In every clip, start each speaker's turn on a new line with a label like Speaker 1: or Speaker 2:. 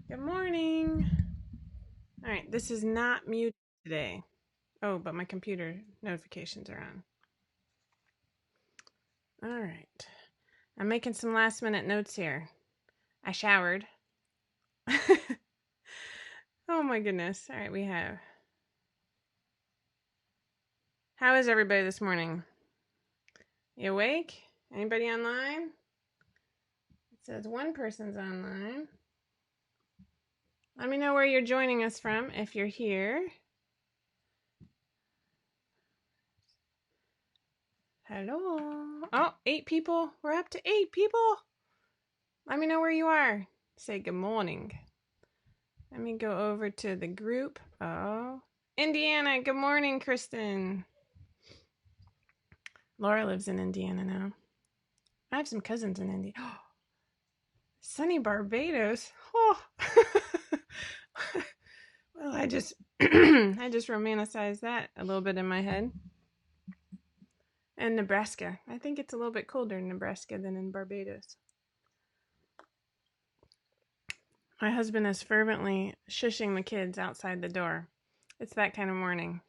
Speaker 1: Good morning. All right, this is not mute today. Oh, but my computer notifications are on. All right. I'm making some last minute notes here. I showered. Oh my goodness. All right, we have. How is everybody this morning? You awake? Anybody online? It says one person's online. Let me know where you're joining us from if you're here. Hello. Oh, 8 people. We're up to 8 people. Let me know where you are. Say good morning. Let me go over to the group. Oh, Indiana. Good morning, Kristen. Laura lives in Indiana now. I have some cousins in India. Oh, sunny Barbados. Oh. Well, I just I just romanticized that a little bit in my head. And Nebraska. I think it's a little bit colder in Nebraska than in Barbados. My husband is fervently shushing the kids outside the door. It's that kind of morning.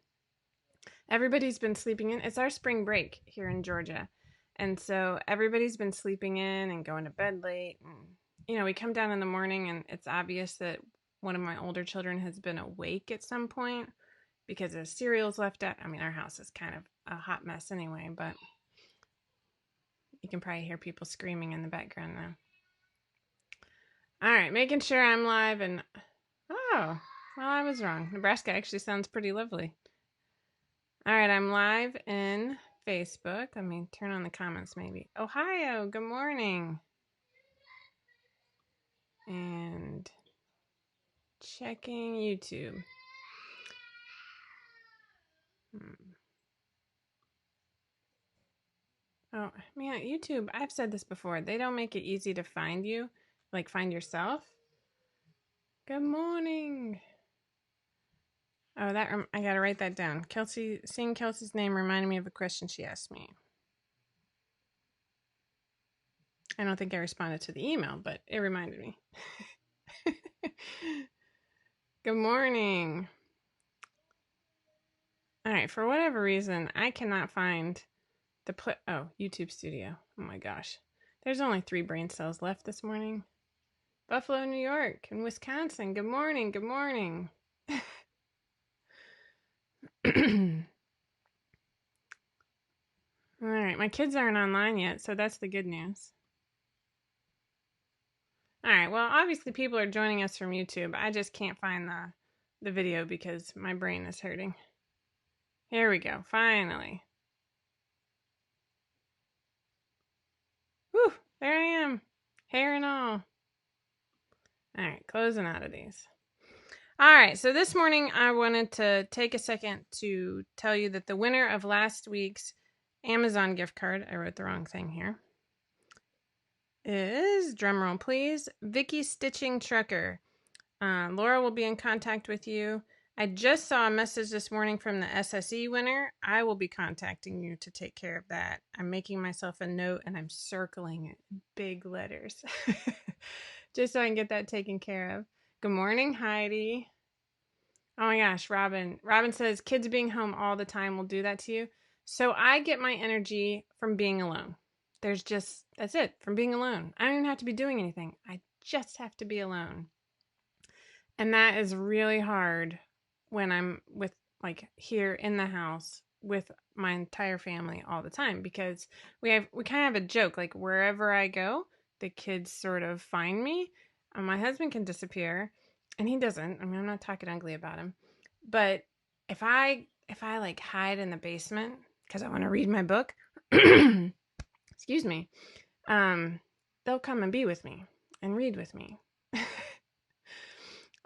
Speaker 1: Everybody's been sleeping in. It's our spring break here in Georgia. And so everybody's been sleeping in and going to bed late. And, we come down in the morning and it's obvious that one of my older children has been awake at some point because the cereal's left out. I mean, our house is kind of a hot mess anyway, but you can probably hear people screaming in the background now. All right, making sure I'm live and, well, I was wrong. Nebraska actually sounds pretty lovely. All right, I'm live in Facebook. Let me turn on the comments maybe. Ohio, good morning. And checking YouTube. Oh, man, YouTube, I've said this before. They don't make it easy to find you, like find yourself. Good morning. Oh, I got to write that down. Seeing Kelsey's name reminded me of a question she asked me. I don't think I responded to the email, but it reminded me. Good morning. All right, for whatever reason, I cannot find the YouTube Studio. Oh my gosh. There's only 3 brain cells left this morning. Buffalo, New York, and Wisconsin. Good morning. Good morning. All right, my kids aren't online yet, so that's the good news. All right, well, obviously people are joining us from YouTube. I just can't find the video because my brain is hurting. Here we go, finally. Whew, there I am, hair and all. All right, closing out of these. All right, so this morning I wanted to take a second to tell you that the winner of last week's Amazon gift card, I wrote the wrong thing here, is, drumroll please, Vicky Stitching Trucker. Laura will be in contact with you. I just saw a message this morning from the SSE winner. I will be contacting you to take care of that. I'm making myself a note and I'm circling it in big letters just so I can get that taken care of. Good morning, Heidi. Oh my gosh, Robin. Robin says kids being home all the time will do that to you. So I get my energy from being alone. That's it, from being alone. I don't even have to be doing anything. I just have to be alone. And that is really hard when I'm with, like, here in the house with my entire family all the time, because we kind of have a joke, like wherever I go, the kids sort of find me. My husband can disappear and he doesn't. I mean, I'm not talking ugly about him, but if I like hide in the basement because I want to read my book, excuse me, they'll come and be with me and read with me.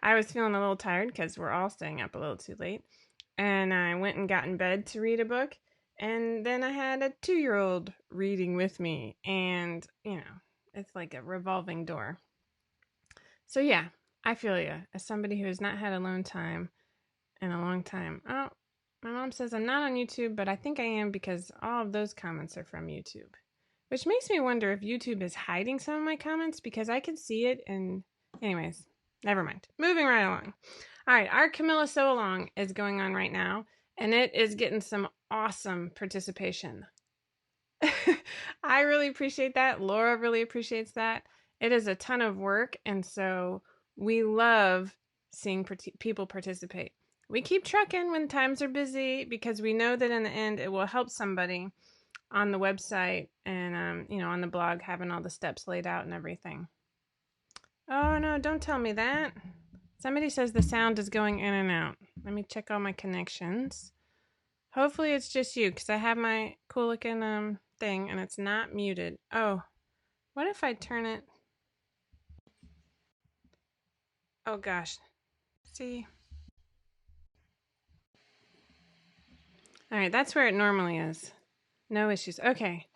Speaker 1: I was feeling a little tired because we're all staying up a little too late. And I went and got in bed to read a book. And then I had a 2-year-old reading with me. And, it's like a revolving door. So yeah, I feel you. As somebody who has not had alone time in a long time. Oh, my mom says I'm not on YouTube, but I think I am because all of those comments are from YouTube. Which makes me wonder if YouTube is hiding some of my comments because I can see it. And anyways, Never mind. Moving right along. All right, our Camilla Sew Along is going on right now, and it is getting some awesome participation. I really appreciate that. Laura really appreciates that. It is a ton of work, and so we love seeing people participate. We keep trucking when times are busy because we know that in the end it will help somebody on the website and on the blog, having all the steps laid out and everything. Oh no, don't tell me that. Somebody says the sound is going in and out. Let me check all my connections. Hopefully it's just you, because I have my cool looking thing and it's not muted. Oh, what if I turn it? Oh gosh. See? All right, that's where it normally is. No issues. Okay.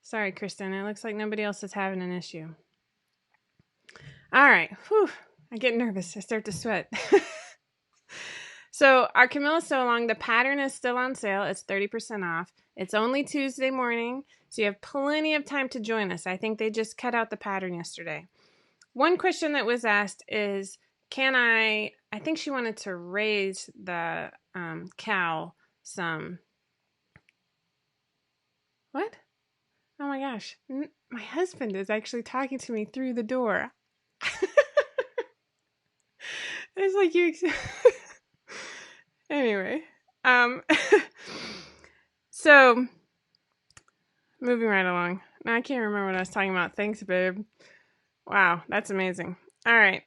Speaker 1: Sorry, Kristen. It looks like nobody else is having an issue. All right. Whew. I get nervous. I start to sweat. So our Camilla Sew Along, the pattern is still on sale. It's 30% off. It's only Tuesday morning, so you have plenty of time to join us. I think they just cut out the pattern yesterday. One question that was asked is, I think she wanted to raise the cowl some. What? Oh my gosh. My husband is actually talking to me through the door. It's like you... Anyway, so moving right along. Now I can't remember what I was talking about. Thanks, babe. Wow, that's amazing. All right.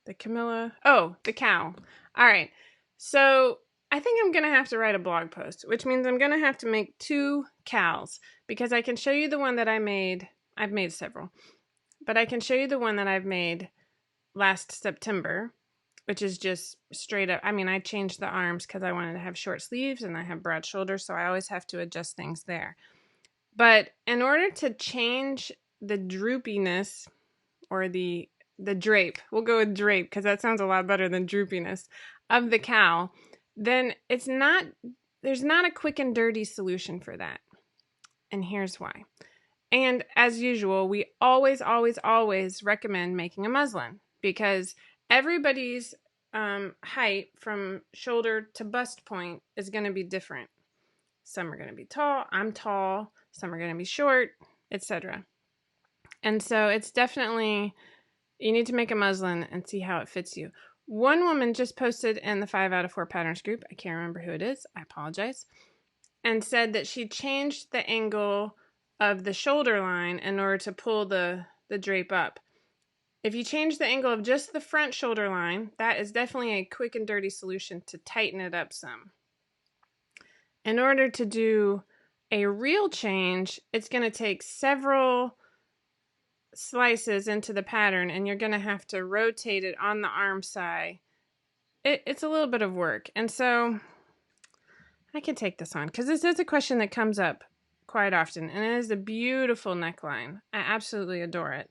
Speaker 1: The cow. All right. So I think I'm going to have to write a blog post, which means I'm going to have to make 2 cows because I can show you the one that I made. I've made several, but I can show you the one that I've made last September, which is just straight up. I mean, I changed the arms because I wanted to have short sleeves and I have broad shoulders, so I always have to adjust things there. But in order to change the droopiness or the drape, we'll go with drape because that sounds a lot better than droopiness, of the cowl, then there's not a quick and dirty solution for that. And here's why. And as usual, we always, always, always recommend making a muslin because everybody's height from shoulder to bust point is going to be different. Some are going to be tall. I'm tall. Some are going to be short, etc. And so it's definitely, you need to make a muslin and see how it fits you. One woman just posted in the 5 out of 4 patterns group, I can't remember who it is, I apologize, and said that she changed the angle of the shoulder line in order to pull the drape up. If you change the angle of just the front shoulder line, that is definitely a quick and dirty solution to tighten it up some. In order to do a real change, it's going to take several slices into the pattern and you're going to have to rotate it on the arm side. It's a little bit of work. And so I can take this on because this is a question that comes up quite often, and it is a beautiful neckline. I absolutely adore it.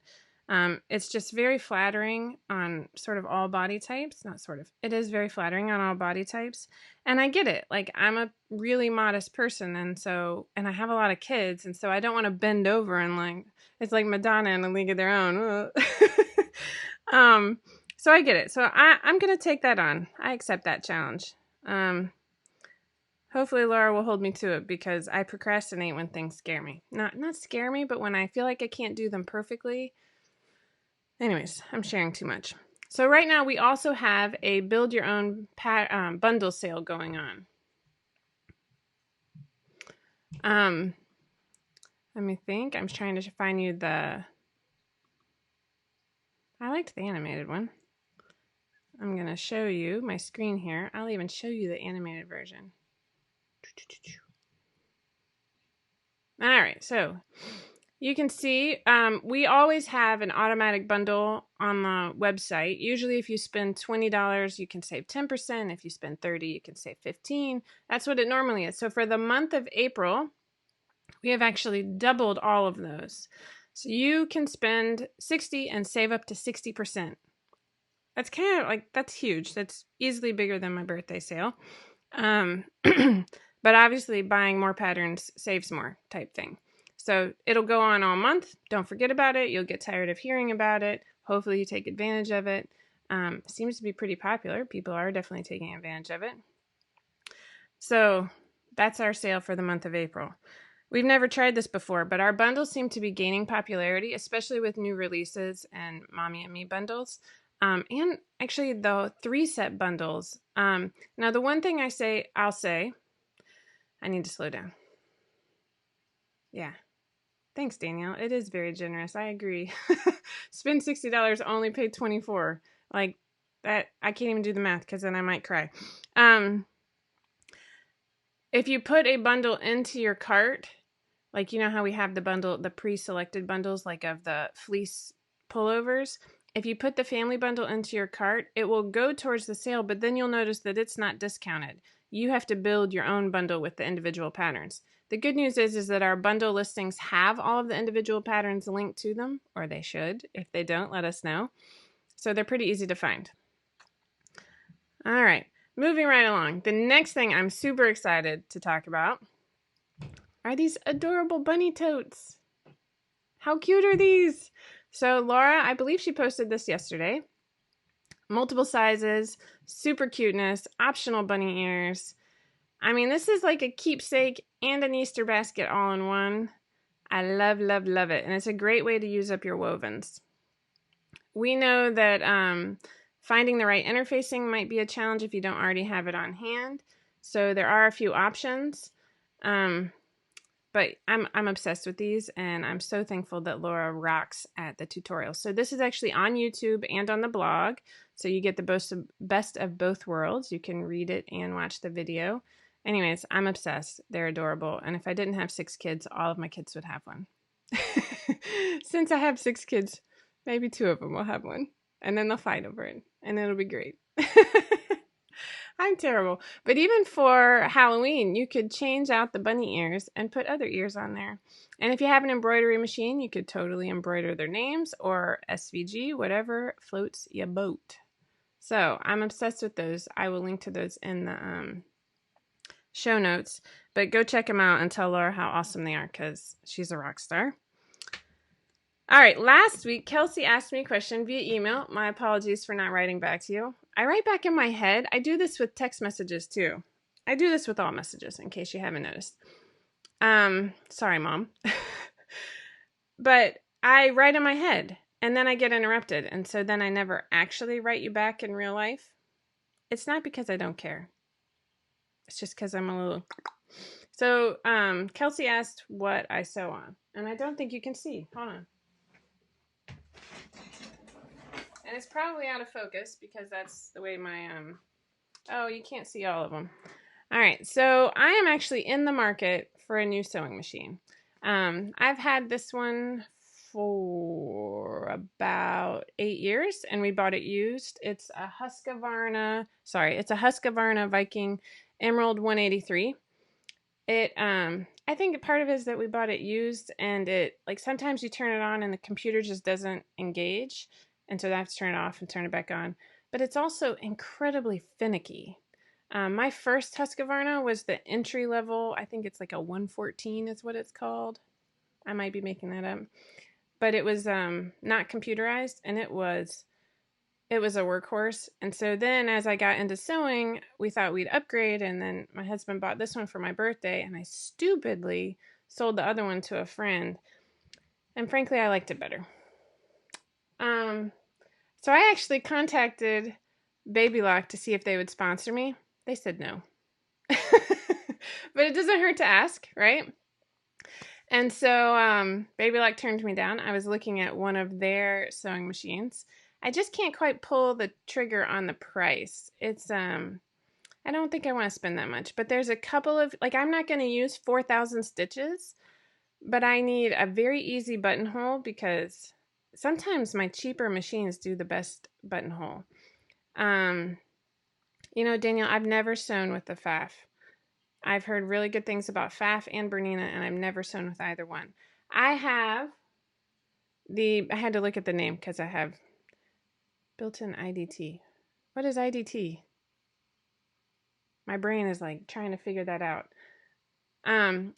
Speaker 1: It's just very flattering on sort of all body types. Not sort of. It is very flattering on all body types. And I get it. Like, I'm a really modest person, and I have a lot of kids, and so I don't want to bend over and like, it's like Madonna in A League of Their Own. So I get it. So I'm going to take that on. I accept that challenge. Hopefully Laura will hold me to it because I procrastinate when things scare me. Not scare me, but when I feel like I can't do them perfectly. Anyways, I'm sharing too much. So right now we also have a build your own bundle sale going on. Let me think. I'm trying to find you I liked the animated one. I'm going to show you my screen here. I'll even show you the animated version. All right, so you can see we always have an automatic bundle on the website. Usually if you spend $20, you can save 10%. If you spend $30, you can save 15%. That's what it normally is. So for the month of April, we have actually doubled all of those. So you can spend $60 and save up to 60%. That's kind of like, that's huge. That's easily bigger than my birthday sale. But obviously buying more patterns saves more type thing. So it'll go on all month. Don't forget about it. You'll get tired of hearing about it. Hopefully you take advantage of it. Seems to be pretty popular. People are definitely taking advantage of it. So that's our sale for the month of April. We've never tried this before, but our bundles seem to be gaining popularity, especially with new releases and Mommy and Me bundles. And actually the 3-set bundles. Now the one thing I'll say, I need to slow down. Yeah. Thanks, Danielle. It is very generous. I agree. Spend $60, only pay $24. Like that, I can't even do the math because then I might cry. If you put a bundle into your cart, like you know how we have the pre-selected bundles, like of the fleece pullovers. If you put the family bundle into your cart, it will go towards the sale, but then you'll notice that it's not discounted. You have to build your own bundle with the individual patterns. The good news is that our bundle listings have all of the individual patterns linked to them, or they should. If they don't, let us know. So they're pretty easy to find. All right, moving right along. The next thing I'm super excited to talk about are these adorable bunny totes. How cute are these? So Laura, I believe she posted this yesterday. Multiple sizes, super cuteness, optional bunny ears. I mean, this is like a keepsake and an Easter basket all in one. I love, love, love it. And it's a great way to use up your wovens. We know that finding the right interfacing might be a challenge if you don't already have it on hand. So there are a few options. But I'm obsessed with these, and I'm so thankful that Laura rocks at the tutorials. So this is actually on YouTube and on the blog. So you get the best of both worlds. You can read it and watch the video. Anyways, I'm obsessed. They're adorable. And if I didn't have 6 kids, all of my kids would have one. Since I have 6 kids, maybe 2 of them will have one. And then they'll fight over it. And it'll be great. I'm terrible. But even for Halloween, you could change out the bunny ears and put other ears on there. And if you have an embroidery machine, you could totally embroider their names or SVG, whatever floats your boat. So I'm obsessed with those. I will link to those in the show notes. But go check them out and tell Laura how awesome they are because she's a rock star. All right, last week, Kelsey asked me a question via email. My apologies for not writing back to you. I write back in my head. I do this with text messages too. I do this with all messages, in case you haven't noticed. Sorry, Mom. But I write in my head, and then I get interrupted, and so then I never actually write you back in real life. It's not because I don't care. It's just because I'm a little... So, Kelsey asked what I sew on, and I don't think you can see. Hold on. And it's probably out of focus because that's the way my, oh, you can't see all of them. All right, so I am actually in the market for a new sewing machine. I've had this one for about 8 years, and we bought it used. It's a Husqvarna Viking Emerald 183. I think part of it is that we bought it used, and it, like, sometimes you turn it on and the computer just doesn't engage. And so I have to turn it off and turn it back on. But it's also incredibly finicky. My first Husqvarna was the entry level. I think it's like a 114 is what it's called. I might be making that up. But it was not computerized, and it was a workhorse. And so then as I got into sewing, we thought we'd upgrade. And then my husband bought this one for my birthday. And I stupidly sold the other one to a friend. And frankly, I liked it better. So I actually contacted Baby Lock to see if they would sponsor me. They said no. But it doesn't hurt to ask, right? And so Baby Lock turned me down. I was looking at one of their sewing machines. I just can't quite pull the trigger on the price. It's I don't think I want to spend that much, but there's a couple of, like, I'm not going to use 4,000 stitches, but I need a very easy buttonhole because sometimes my cheaper machines do the best buttonhole. You know, Danielle, I've never sewn with the Pfaff. I've heard really good things about Pfaff and Bernina, and I've never sewn with either one. I had to look at the name because I have built-in IDT. What is IDT? My brain is like trying to figure that out.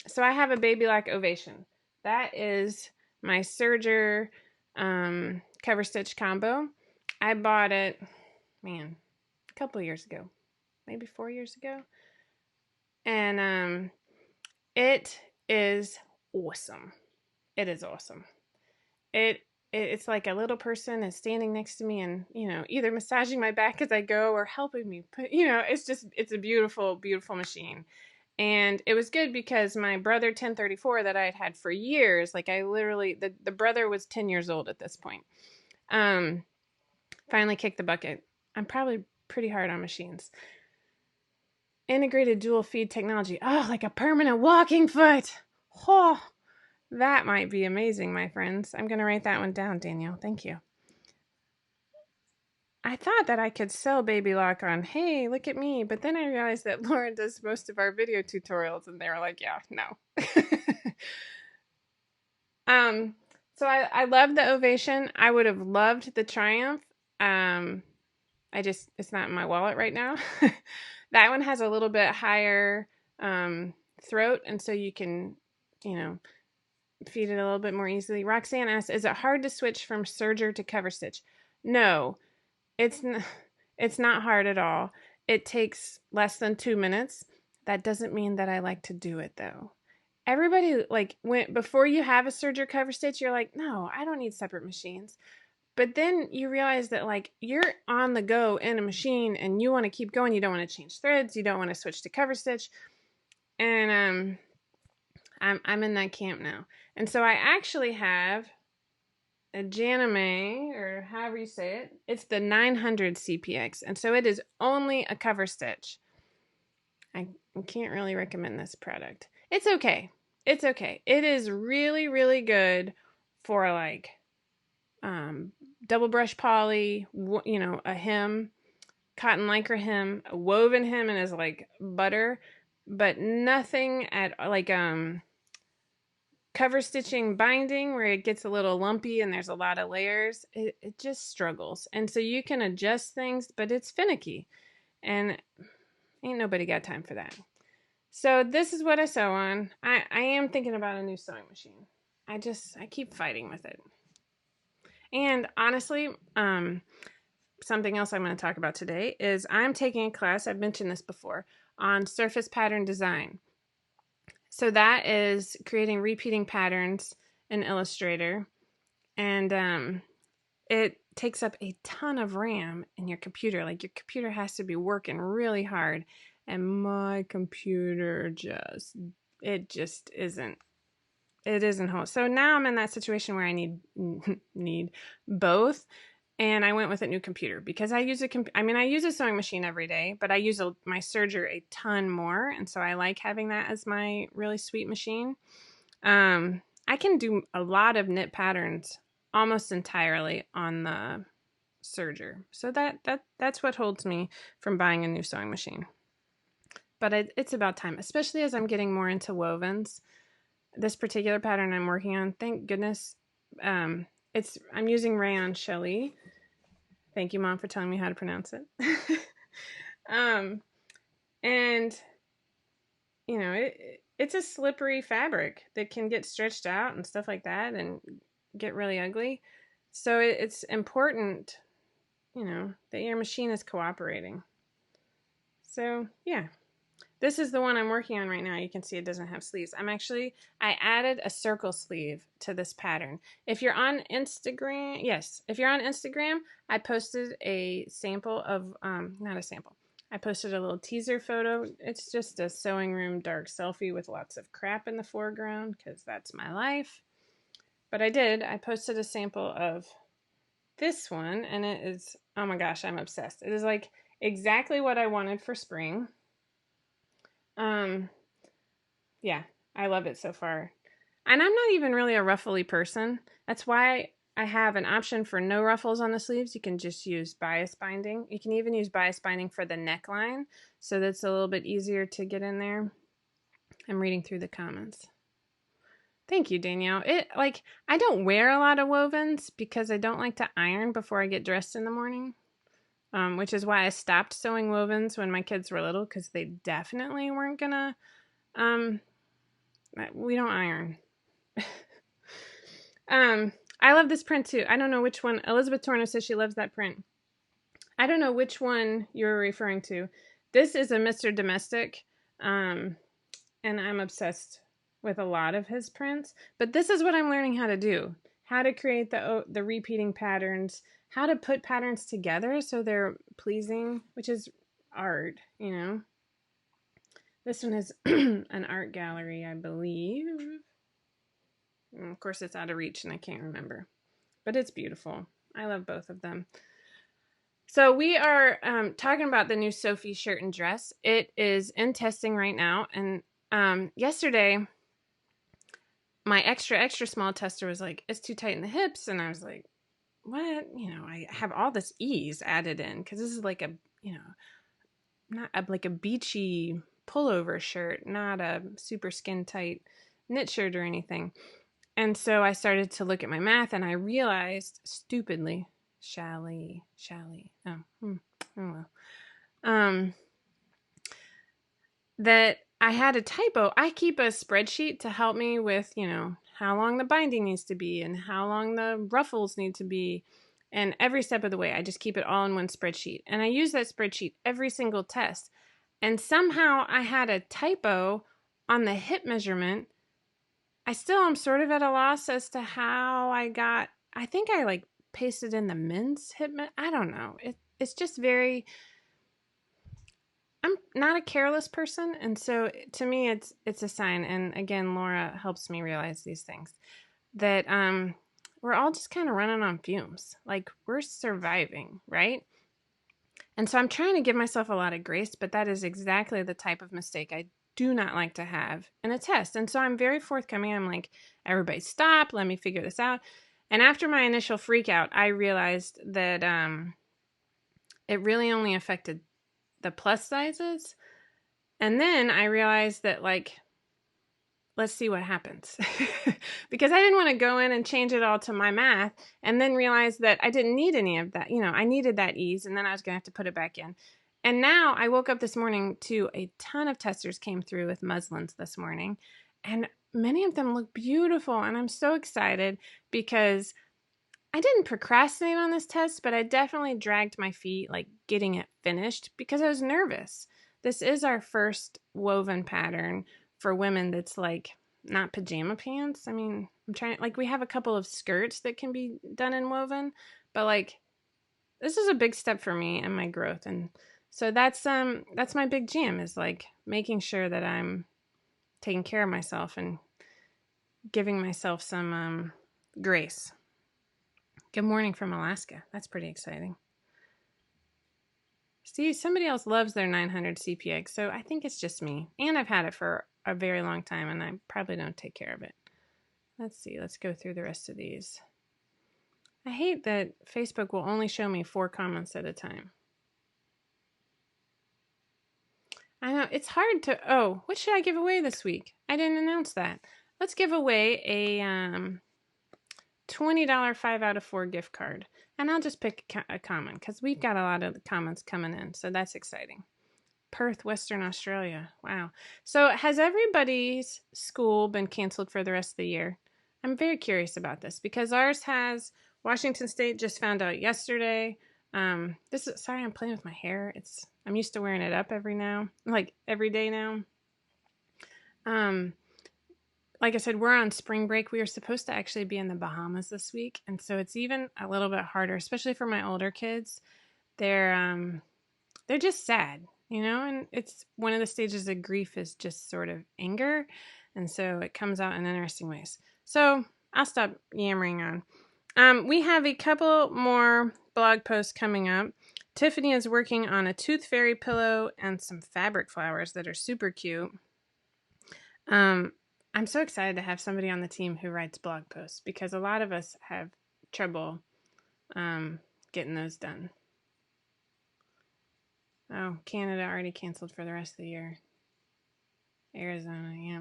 Speaker 1: So I have a Baby Lock Ovation. That is my serger cover stitch combo. I bought it, man, a couple years ago, maybe 4 years ago. And it is awesome. It is awesome. It's like a little person is standing next to me and, either massaging my back as I go or helping me put, it's a beautiful, beautiful machine. And it was good because my brother 1034 that I had for years, like I literally, the brother was 10 years old at this point. Finally kicked the bucket. I'm probably pretty hard on machines. Integrated dual feed technology. Oh, like a permanent walking foot. Oh, that might be amazing, my friends. I'm going to write that one down, Danielle. Thank you. I thought that I could sell Baby Lock on, hey, look at me. But then I realized that Lauren does most of our video tutorials, and they were like, yeah, no. So I love the Ovation. I would have loved the Triumph. It's not in my wallet right now. That one has a little bit higher throat, and so you can, feed it a little bit more easily. Roxanne asks, is it hard to switch from serger to cover stitch? No, it's not hard at all. It takes less than 2 minutes. That doesn't mean that I like to do it though. Everybody, before you have a serger cover stitch, you're like, no, I don't need separate machines. But then you realize that you're on the go in a machine and you want to keep going. You don't want to change threads. You don't want to switch to cover stitch. And I'm in that camp now. And so I actually have a Janime, or however you say it. It's the 900 CPX. And so it is only a cover stitch. I can't really recommend this product. It's okay. It's okay. It is really, really good for double brush poly, a hem, cotton lycra hem, a woven hem, and is like butter, but nothing at cover stitching binding where it gets a little lumpy and there's a lot of layers. It just struggles. And so you can adjust things, but it's finicky, and ain't nobody got time for that. So this is what I sew on. I am thinking about a new sewing machine. I keep fighting with it. And honestly, something else I'm going to talk about today is I'm taking a class, I've mentioned this before, on surface pattern design. So that is creating repeating patterns in Illustrator. And it takes up a ton of RAM in your computer. Like your computer has to be working really hard. And my computer just isn't. It isn't whole. So now I'm in that situation where I need both. And I went with a new computer because I use I use a sewing machine every day, but I use my serger a ton more. And so I like having that as my really sweet machine. I can do a lot of knit patterns almost entirely on the serger. So that's what holds me from buying a new sewing machine. But it's about time, especially as I'm getting more into wovens. This particular pattern I'm working on, thank goodness, I'm using Rayon Shelley. Thank you, Mom, for telling me how to pronounce it. And it's a slippery fabric that can get stretched out and stuff like that and get really ugly. So it's important, that your machine is cooperating. So yeah. This is the one I'm working on right now. You can see it doesn't have sleeves. I added a circle sleeve to this pattern. If you're on Instagram, I posted a sample of, not a sample. I posted a little teaser photo. It's just a sewing room dark selfie with lots of crap in the foreground because that's my life. But I posted a sample of this one and it is, oh my gosh, I'm obsessed. It is like exactly what I wanted for spring. Yeah, I love it so far. And I'm not even really a ruffly person. That's why I have an option for no ruffles on the sleeves. You can just use bias binding. You can even use bias binding for the neckline, so that's a little bit easier to get in there. I'm reading through the comments. Thank you, Danielle. I don't wear a lot of wovens because I don't like to iron before I get dressed in the morning. Which is why I stopped sewing wovens when my kids were little, because they definitely weren't gonna, we don't iron. I love this print too. I don't know which one. Elizabeth Torno says she loves that print. I don't know which one you're referring to. This is a Mr. Domestic, and I'm obsessed with a lot of his prints. But this is what I'm learning how to do. How to create the repeating patterns. How to put patterns together so they're pleasing, which is art, you know. This one is an art gallery, I believe. And of course, it's out of reach and I can't remember. But it's beautiful. I love both of them. So we are talking about the new Sophie shirt and dress. It is in testing right now. And yesterday, my extra small tester was like, it's too tight in the hips. And I was like, what? You know, I have all this ease added in because this is like a, you know, not like a beachy pullover shirt, not a super skin tight knit shirt or anything. And so I started to look at my math and I realized stupidly, that I had a typo. I keep a spreadsheet to help me with, you know, how long the binding needs to be and how long the ruffles need to be. And every step of the way, I just keep it all in one spreadsheet. And I use that spreadsheet every single test. And somehow I had a typo on the hip measurement. I still am sort of at a loss as to how I think I like pasted in the men's hip. I don't know. It's just very, I'm not a careless person. And so to me, it's a sign. And again, Laura helps me realize these things that, we're all just kind of running on fumes. Like we're surviving, right? And so I'm trying to give myself a lot of grace, but that is exactly the type of mistake I do not like to have in a test. And so I'm very forthcoming. I'm like, everybody stop, let me figure this out. And after my initial freak out, I realized that it really only affected the plus sizes. And then I realized that, like, let's see what happens. Because I didn't want to go in and change it all to my math and then realize that I didn't need any of that. You know, I needed that ease and then I was going to have to put it back in. And now I woke up this morning to a ton of testers came through with muslins this morning. And many of them look beautiful. And I'm so excited because I didn't procrastinate on this test, but I definitely dragged my feet, like getting it finished because I was nervous. This is our first woven pattern for women that's like not pajama pants. I mean, I'm trying, like we have a couple of skirts that can be done in woven, but like this is a big step for me and my growth. And so that's my big jam is like making sure that I'm taking care of myself and giving myself some grace. Good morning from Alaska. That's pretty exciting. See, somebody else loves their 900 CPX, so I think it's just me. And I've had it for a very long time, and I probably don't take care of it. Let's see. Let's go through the rest of these. I hate that Facebook will only show me 4 comments at a time. I know. It's hard to... Oh, what should I give away this week? I didn't announce that. Let's give away a $20 5 out of 4 gift card. And I'll just pick a comment because we've got a lot of comments coming in. So that's exciting. Perth, Western Australia. Wow. So has everybody's school been canceled for the rest of the year? I'm very curious about this because ours has. Washington State just found out yesterday. Sorry, I'm playing with my hair. I'm used to wearing it up every day now. Like I said, we're on spring break. We are supposed to actually be in the Bahamas this week. And so it's even a little bit harder, especially for my older kids. They're just sad, you know, and it's one of the stages of grief is just sort of anger. And so it comes out in interesting ways. So I'll stop yammering on. We have a couple more blog posts coming up. Tiffany is working on a tooth fairy pillow and some fabric flowers that are super cute. I'm so excited to have somebody on the team who writes blog posts because a lot of us have trouble getting those done. Oh, Canada already canceled for the rest of the year. Arizona, yeah.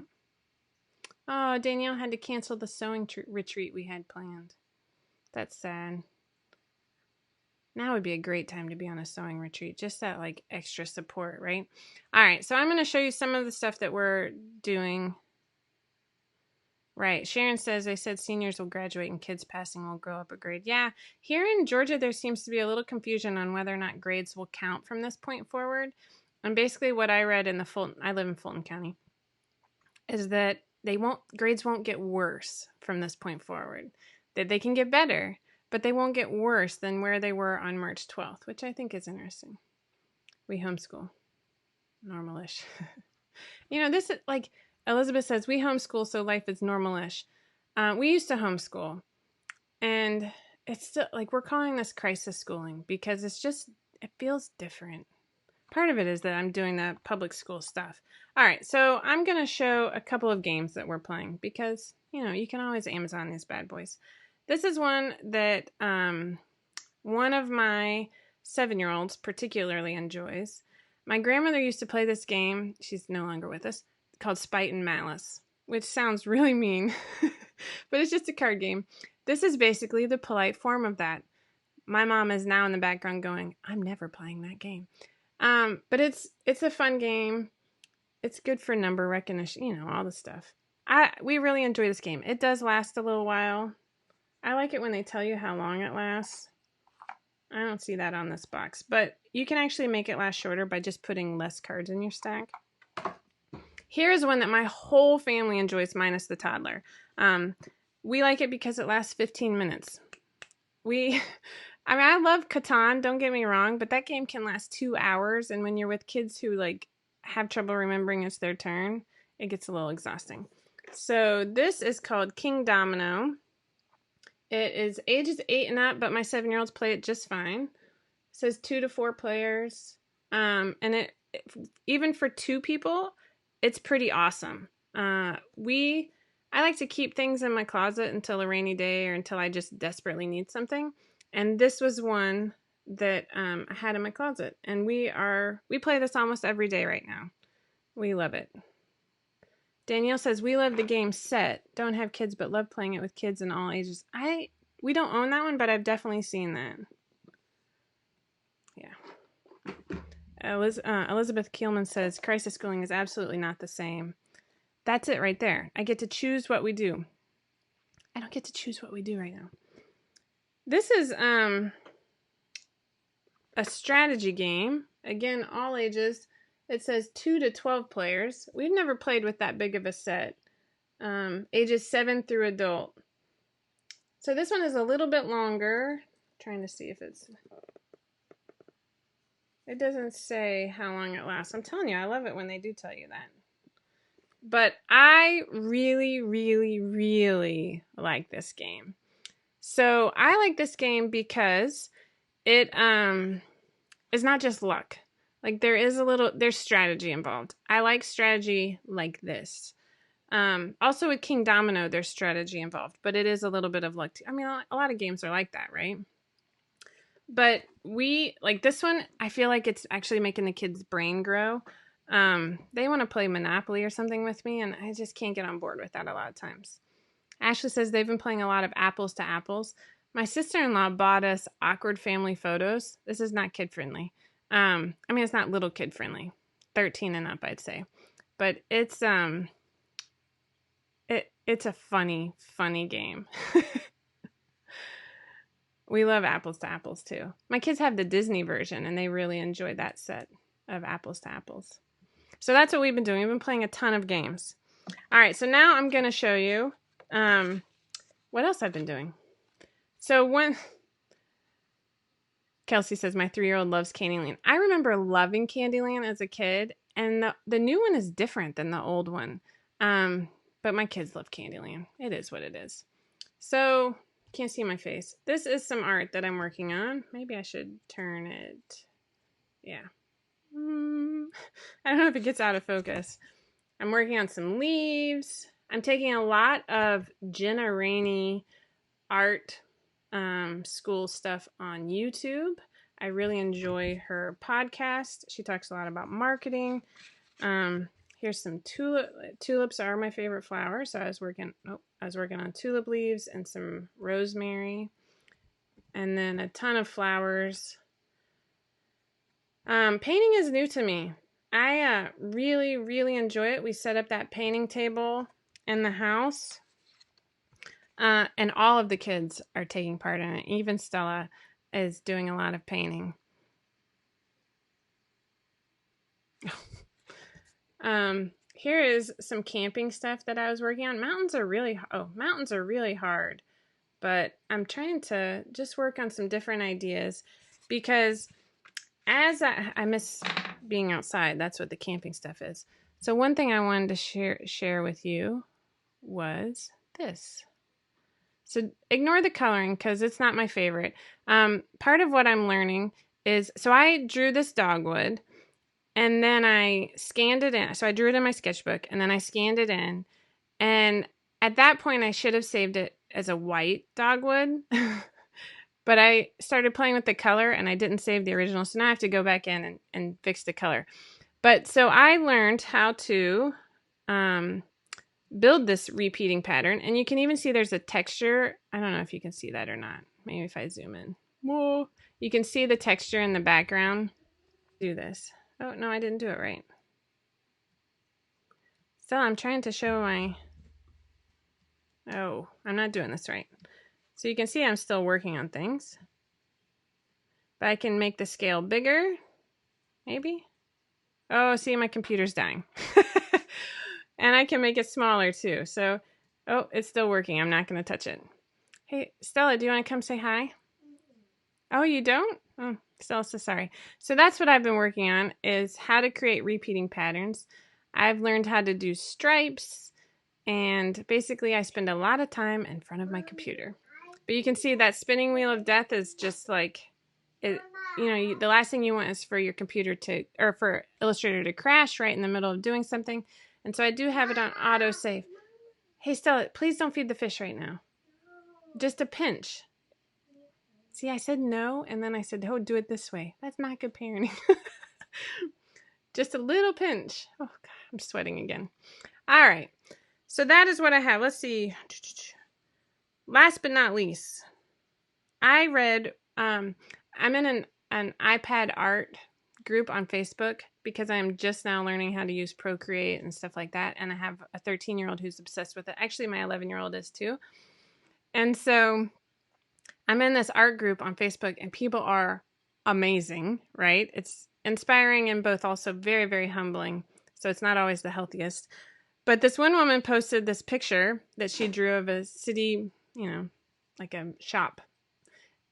Speaker 1: Oh, Danielle had to cancel the sewing retreat we had planned. That's sad. Now would be a great time to be on a sewing retreat. Just that like extra support, right? All right, so I'm going to show you some of the stuff that we're doing. Right. Sharon says, they said seniors will graduate and kids passing will grow up a grade. Yeah. Here in Georgia, there seems to be a little confusion on whether or not grades will count from this point forward. And basically what I read in I live in Fulton County, is that grades won't get worse from this point forward. That they can get better, but they won't get worse than where they were on March 12th, which I think is interesting. We homeschool. Normalish. This is like Elizabeth says, we homeschool, so life is normalish. We used to homeschool, and it's still like we're calling this crisis schooling because it feels different. Part of it is that I'm doing the public school stuff. All right, so I'm going to show a couple of games that we're playing because, you can always Amazon these bad boys. This is one that one of my 7-year-olds particularly enjoys. My grandmother used to play this game. She's no longer with us. Called Spite and Malice, which sounds really mean, but it's just a card game. This is basically the polite form of that. My mom is now in the background going, I'm never playing that game. But it's a fun game. It's good for number recognition, all the stuff. We really enjoy this game. It does last a little while. I like it when they tell you how long it lasts. I don't see that on this box, but you can actually make it last shorter by just putting less cards in your stack. Here's one that my whole family enjoys, minus the toddler. We like it because it lasts 15 minutes. I love Catan, don't get me wrong, but that game can last 2 hours, and when you're with kids who have trouble remembering it's their turn, it gets a little exhausting. So this is called King Domino. It is ages 8 and up, but my 7-year-olds play it just fine. It says 2 to 4 players, and even for 2 people, it's pretty awesome. I like to keep things in my closet until a rainy day or until I just desperately need something. And this was one that I had in my closet. And we play this almost every day right now. We love it. Danielle says, we love the game Set. Don't have kids, but love playing it with kids in all ages. We don't own that one, but I've definitely seen that. Yeah. Elizabeth Keelman says, crisis schooling is absolutely not the same. That's it right there. I get to choose what we do. I don't get to choose what we do right now. This is a strategy game. Again, all ages. It says 2 to 12 players. We've never played with that big of a set. Ages 7 through adult. So this one is a little bit longer. Trying to see if it doesn't say how long it lasts. I'm telling you, I love it when they do tell you that. But I really, really, really like this game. So I like this game because it is not just luck. There's strategy involved. I like strategy like this. Also with King Domino, there's strategy involved, but it is a little bit of luck too. I mean, a lot of games are like that, right? But this one, I feel like it's actually making the kids' brain grow. They want to play Monopoly or something with me, and I just can't get on board with that a lot of times. Ashley says they've been playing a lot of Apples to Apples. My sister-in-law bought us Awkward Family Photos. This is not kid-friendly. It's not little kid-friendly. 13 and up, I'd say. But it's a funny, funny game. We love Apples to Apples, too. My kids have the Disney version, and they really enjoy that set of Apples to Apples. So that's what we've been doing. We've been playing a ton of games. All right, so now I'm going to show you what else I've been doing. So Kelsey says, my 3-year-old loves Candyland. I remember loving Candyland as a kid, and the new one is different than the old one. But my kids love Candyland. It is what it is. So, can't see my face. This is some art that I'm working on. Maybe I should turn it. Yeah. I don't know if it gets out of focus. I'm working on some leaves. I'm taking a lot of Jenna Rainey art school stuff on YouTube. I really enjoy her podcast. She talks a lot about marketing. Here's some tulips are my favorite flower. So I was working on tulip leaves and some rosemary, and then a ton of flowers. Painting is new to me. I really, really enjoy it. We set up that painting table in the house. And all of the kids are taking part in it. Even Stella is doing a lot of painting. Here is some camping stuff that I was working on. Mountains are really hard, but I'm trying to just work on some different ideas because as I miss being outside. That's what the camping stuff is. So one thing I wanted to share with you was this. So ignore the coloring because it's not my favorite. Part of what I'm learning is, so I drew this dogwood and then I scanned it in. So I drew it in my sketchbook and then I scanned it in. And at that point, I should have saved it as a white dogwood. But I started playing with the color and I didn't save the original. So now I have to go back in and fix the color. But so I learned how to build this repeating pattern. And you can even see there's a texture. I don't know if you can see that or not. Maybe if I zoom in. Whoa. You can see the texture in the background. Do this. Oh, no, I didn't do it right. Still, I'm trying to show my... Oh, I'm not doing this right. So you can see I'm still working on things. But I can make the scale bigger. Maybe. Oh, see, my computer's dying. And I can make it smaller too. So, oh, it's still working. I'm not going to touch it. Hey, Stella, do you want to come say hi? Oh, you don't? Oh, Stella, so sorry. So that's what I've been working on, is how to create repeating patterns. I've learned how to do stripes, and basically I spend a lot of time in front of my computer. But you can see that spinning wheel of death is just like, it, you know, the last thing you want is for your computer to, or for Illustrator to crash right in the middle of doing something. And so I do have it on auto save. Hey, Stella, please don't feed the fish right now. Just a pinch. See, I said no, and then I said, oh, do it this way. That's not good parenting. Just a little pinch. Oh, God, I'm sweating again. All right. So that is what I have. Let's see. Last but not least, I read, I'm in an iPad art group on Facebook because I'm just now learning how to use Procreate and stuff like that. And I have a 13-year-old who's obsessed with it. Actually, my 11-year-old is too. And so I'm in this art group on Facebook and people are amazing, right? It's inspiring and both also very, very humbling. So it's not always the healthiest. But this one woman posted this picture that she drew of a city, you know, like a shop.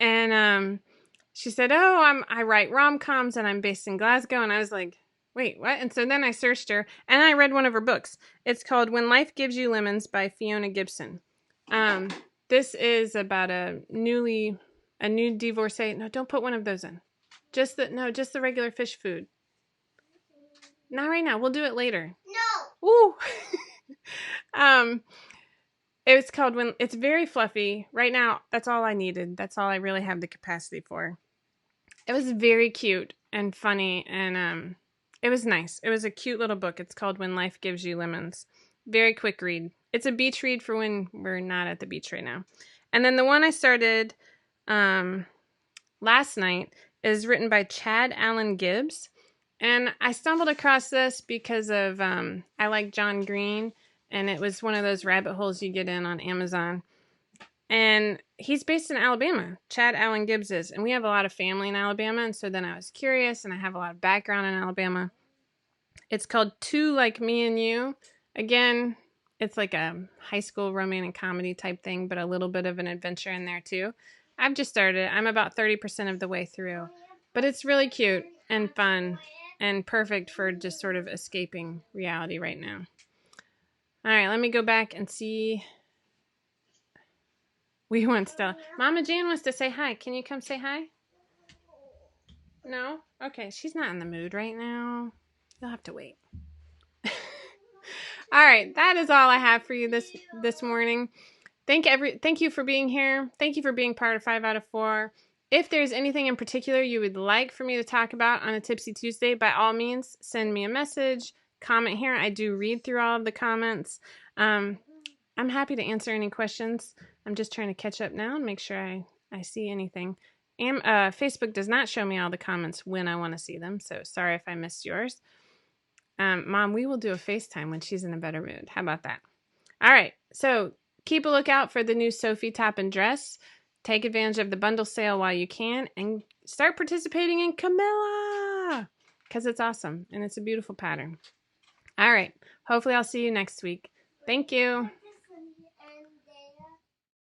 Speaker 1: And she said, oh, I write rom-coms and I'm based in Glasgow. And I was like, wait, what? And so then I searched her and I read one of her books. It's called When Life Gives You Lemons by Fiona Gibson. This is about a new divorcee. No, don't put one of those in. Just the regular fish food. Not right now. We'll do it later. No. Ooh. It's called it's very fluffy. Right now, that's all I needed. That's all I really have the capacity for. It was very cute and funny, and it was nice. It was a cute little book. It's called When Life Gives You Lemons. Very quick read. It's a beach read for when we're not at the beach right now. And then the one I started last night is written by Chad Allen Gibbs. And I stumbled across this because of I like John Green, and it was one of those rabbit holes you get in on Amazon. And he's based in Alabama. Chad Allen Gibbs is. And we have a lot of family in Alabama. And so then I was curious, and I have a lot of background in Alabama. It's called Two Like Me and You. Again, it's like a high school romantic comedy type thing, but a little bit of an adventure in there too. I've just started. I'm about 30% of the way through. But it's really cute and fun and perfect for just sort of escaping reality right now. All right, let me go back and see. We want Stella. Mama Jan wants to say hi. Can you come say hi? No? Okay, she's not in the mood right now. You'll have to wait. All right, that is all I have for you this morning. Thank you for being here. Thank you for being part of 5 out of 4. If there's anything in particular you would like for me to talk about on a Tipsy Tuesday, by all means, send me a message, comment here. I do read through all of the comments. I'm happy to answer any questions. I'm just trying to catch up now and make sure I see anything. Facebook does not show me all the comments when I want to see them, so sorry if I missed yours. Mom, we will do a FaceTime when she's in a better mood. How about that? All right, so keep a lookout for the new Sophie top and dress. Take advantage of the bundle sale while you can and start participating in Camilla because it's awesome and it's a beautiful pattern. All right. Hopefully I'll see you next week. Thank you.